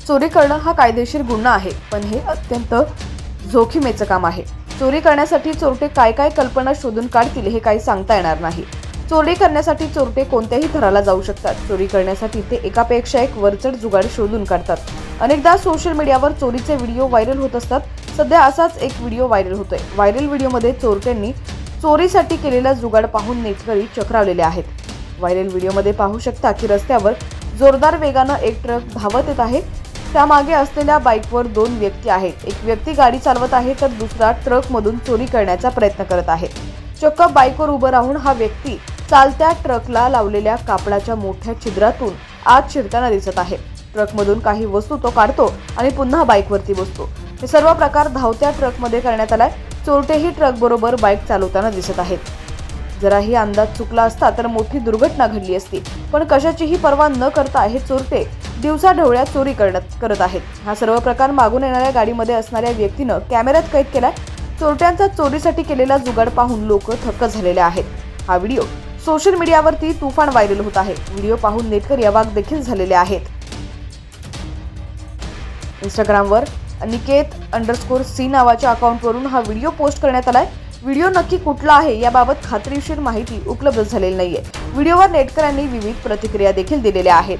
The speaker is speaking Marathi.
चोरी करणं हा कायदेशीर गुन्हा आहे, पण हे अत्यंत जोखीमेचं काम आहे। चोरी करण्यासाठी चोरटे काय काय कल्पना शोधून काढतील हे काही सांगता येणार नाही। चोरी करण्यासाठी चोरटे कोणत्याही थराला जाऊ शकतात। चोरी करण्यासाठी ते एकापेक्षा एक वरचढ जुगाड शोधून काढतात। अनेकदा सोशल मीडियावर चोरीचे व्हिडिओ व्हायरल होत असतात। सध्या असाच एक व्हिडिओ व्हायरल होतोय। व्हायरल व्हिडिओमध्ये चोरट्यांनी चोरीसाठी केलेला जुगाड पाहून नेटकरी चक्रावलेले आहेत। व्हायरल व्हिडिओमध्ये पाहू शकता की रस्त्यावर जोरदार वेगाने एक ट्रक धावत येत आहे। त्यामागे असलेल्या बाईकवर दोन व्यक्ती आहेत। एक व्यक्ती गाडी चालवत आहे तर दुसरा ट्रकमधून चोरी करण्याचा प्रयत्न करत आहे। चक्क बाईकवर उभं राहून हा व्यक्ती चालत्या ट्रकला लावलेल्या कापडाच्या मोठ्या छिद्रातून आत शिरताना दिसत आहे। ट्रकमधून काही वस्तू तो काढतो आणि पुन्हा बाईकवरती बसतो। हे सर्व प्रकार धावत्या ट्रकमध्ये करण्यात आलाय। चोरटेही ट्रक बरोबर बाईक चालवताना दिसत आहेत। जराही अंदाज चुकला असता तर मोठी दुर्घटना घडली असती, पण कशाचीही पर्वा न करता हे चोरटे दिवसाढवळ्या चोरी करत आहेत। हा सर्व प्रकार मागून येणाऱ्या गाडीमध्ये असणाऱ्या व्यक्तीनं कॅमेऱ्यात कैद केलाय। चोरट्यांचा चोरीसाठी केलेला जुगाड पाहून लोक थक्क झालेले आहेत। हा व्हिडिओ सोशल मीडियावरती तुफान व्हायरल होत आहे। व्हिडिओ पाहून नेटकरी अवाक देखील झालेले आहेत। इंस्टाग्रामवर अनिकेत_C नावाच्या अकाउंटवरून हा व्हिडिओ पोस्ट करण्यात आलाय। व्हिडिओ नक्की कुठला आहे याबाबत खात्रीशीर माहिती उपलब्ध झालेली नाहीये। व्हिडिओवर नेटकऱ्यांनी विविध प्रतिक्रिया देखील दिलेल्या आहेत।